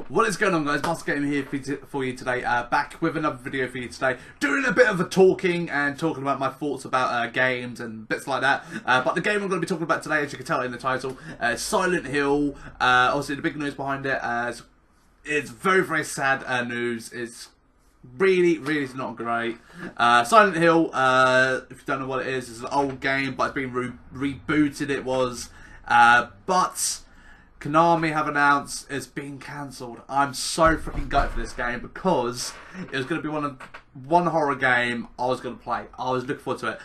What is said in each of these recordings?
What is going on, guys? Master Gamer here for you today, back with another video for you today, doing a bit of a talking and talking about my thoughts about games and bits like that. But the game I'm going to be talking about today, as you can tell in the title, Silent Hill. Obviously the big news behind it, it's very, very sad news. It's really not great. Silent Hill, if you don't know what it is, it's an old game, but it's been rebooted. It was, but Konami have announced it's been cancelled. I'm so freaking gutted for this game because it was going to be one horror game I was going to play. I was looking forward to it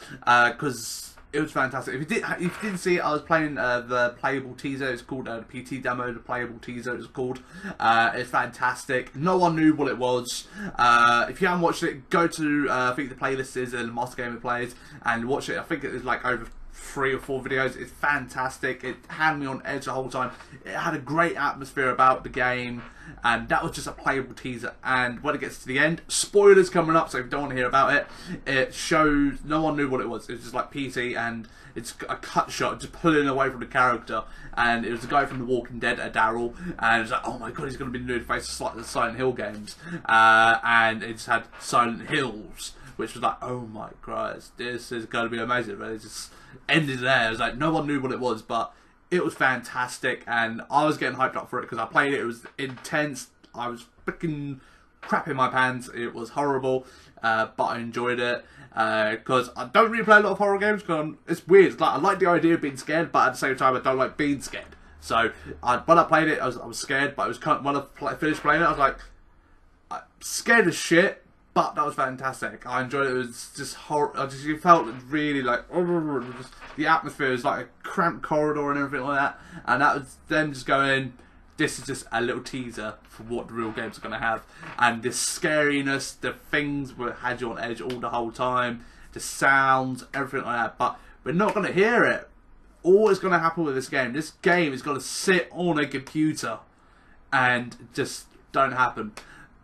because it was fantastic. If you didn't see it, I was playing the playable teaser. It's called the PT demo. The playable teaser is called. It's fantastic. No one knew what it was. If you haven't watched it, go to I think the playlist is Master Gamer Plays and watch it. I think it is like over 3 or 4 videos. It's fantastic. It had me on edge the whole time. It had a great atmosphere about the game, and that was just a playable teaser. And when it gets to the end, spoilers coming up, so if you don't want to hear about it, it shows no one knew what it was. It was just like PT, and it's a cut shot just pulling away from the character, and it was the guy from The Walking Dead, Daryl, and it's like, oh my god, he's going to be the new face of the Silent Hill games, and it's had Silent Hills, which was like, oh my Christ, this is going to be amazing. But it just ended there. It was like, no one knew what it was, but it was fantastic, and I was getting hyped up for it because I played it. It was intense. I was freaking crapping my pants. It was horrible, but I enjoyed it because I don't really play a lot of horror games because it's weird. It's like, I like the idea of being scared, but at the same time I don't like being scared. So when I played it, I was scared, but it was kind of, when I finished playing it, I was like, I'm scared as shit. But that was fantastic. I enjoyed it. It was just horrible. You felt really like, just, the atmosphere was like a cramped corridor and everything like that. And that was them just going, this is just a little teaser for what the real games are going to have. And the scariness, the things had you on edge all the whole time, the sounds, everything like that. But we're not going to hear it. All is going to happen with this game is going to sit on a computer and just don't happen.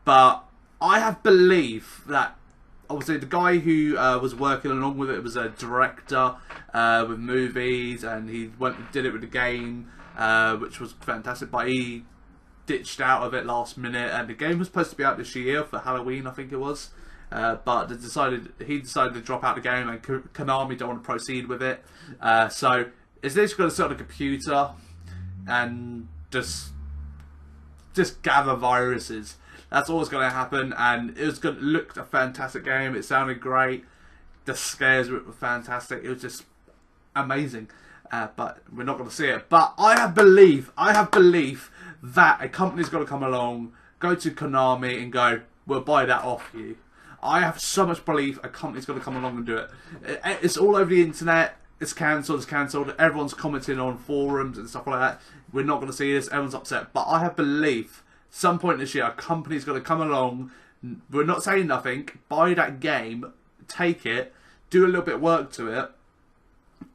But I have belief that obviously the guy who was working along with it was a director with movies, and he went and did it with the game, which was fantastic, but he ditched out of it last minute, and the game was supposed to be out this year for Halloween, I think it was, but he decided to drop out the game, and Konami don't want to proceed with it. So is this going to sit on a computer and just gather viruses? That's all that's going to happen, and it was going to look a fantastic game. It sounded great. The scares were fantastic. It was just amazing. But we're not going to see it. But I have belief that a company's going to come along, go to Konami and go, we'll buy that off you. I have so much belief a company's going to come along and do it. It's all over the internet. It's cancelled. Everyone's commenting on forums and stuff like that. We're not going to see this. Everyone's upset. But I have belief some point this year, a company's going to come along. We're not saying nothing. Buy that game, take it, do a little bit of work to it,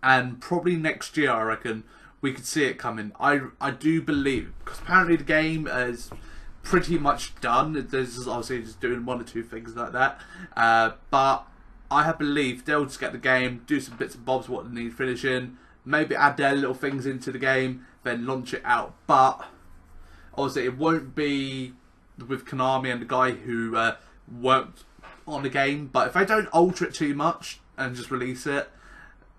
and probably next year, I reckon, we could see it coming. I do believe, because apparently the game is pretty much done. There's obviously just doing 1 or 2 things like that. But I have belief they'll just get the game, do some bits and bobs what they need finishing, maybe add their little things into the game, then launch it out. But obviously, it won't be with Konami and the guy who worked on the game. But if they don't alter it too much and just release it,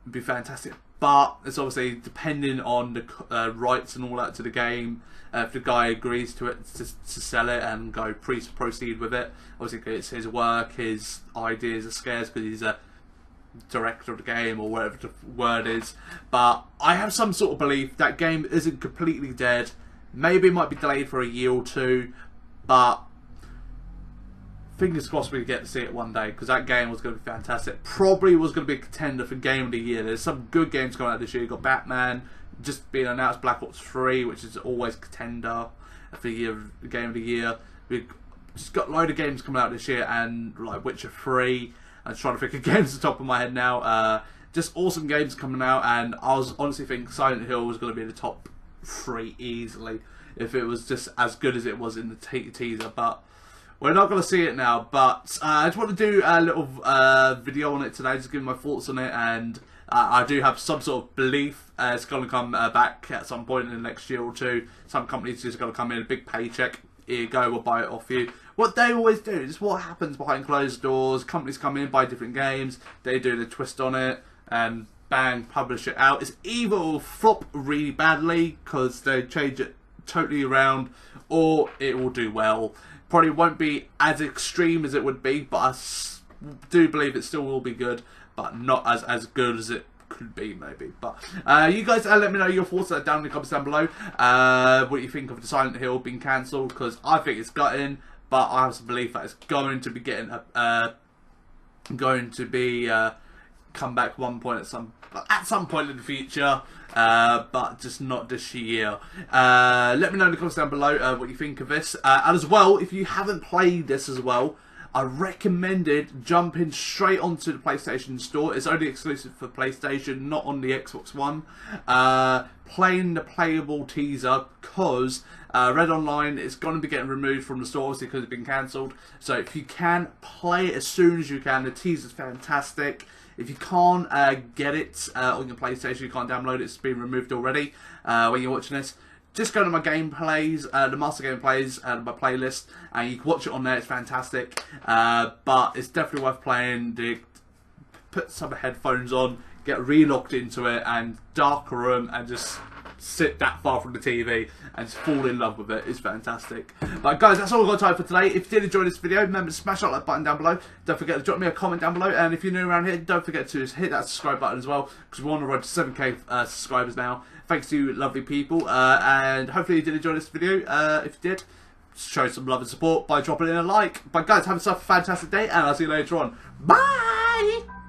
it'd be fantastic. But it's obviously depending on the rights and all that to the game. If the guy agrees to it, to sell it and go proceed with it. Obviously, it's his work, his ideas are scarce because he's a director of the game or whatever the word is. But I have some sort of belief that game isn't completely dead. Maybe it might be delayed for a year or 2, but fingers crossed we get to see it one day, because that game was going to be fantastic. Probably was going to be a contender for Game of the Year. There's some good games coming out this year. You've got Batman, just being announced, Black Ops 3, which is always a contender for Game of the Year. We've just got a load of games coming out this year, and like Witcher 3. I'm trying to think of games at the top of my head now. Just awesome games coming out, and I was honestly thinking Silent Hill was going to be in the top 3 easily if it was just as good as it was in the teaser. But we're not going to see it now. But I just want to do a little video on it today, just giving my thoughts on it, and I do have some sort of belief it's going to come back at some point in the next year or 2. Some companies just going to come in a big paycheck, here you go, we'll buy it off you. What they always do is what happens behind closed doors. Companies come in, buy different games, they do the twist on it, and bang, publish it out. It's either will flop really badly because they change it totally around, or it will do well. Probably won't be as extreme as it would be, but I do believe it still will be good, but not as good as it could be, maybe. But you guys let me know your thoughts down in the comments down below. What you think of the Silent Hill being cancelled, because I think it's gutting, but I have some belief that it's going to be getting come back one point at some point in the future, but just not this year. Let me know in the comments down below what you think of this, and as well, if you haven't played this as well, I recommended jumping straight onto the PlayStation Store. It's only exclusive for PlayStation, not on the Xbox One. Playing the playable teaser, because Red Online is going to be getting removed from the store, obviously, because it's been cancelled. So if you can, play it as soon as you can. The teaser's fantastic. If you can't get it on your PlayStation, you can't download it, it's been removed already when you're watching this. Just go to my gameplays, the Master Gameplays, my playlist, and you can watch it on there. It's fantastic, but it's definitely worth playing. Put some headphones on, get re-locked into it, and dark room, and just sit that far from the TV and just fall in love with it. It's fantastic. But guys, that's all I've got time for today. If you did enjoy this video, remember to smash that like button down below. Don't forget to drop me a comment down below, and if you're new around here, don't forget to hit that subscribe button as well, because we're on the road to 7k subscribers now. Thanks to you lovely people, and hopefully you did enjoy this video. If you did, show some love and support by dropping in a like. But guys, have yourself a fantastic day, and I'll see you later on. Bye!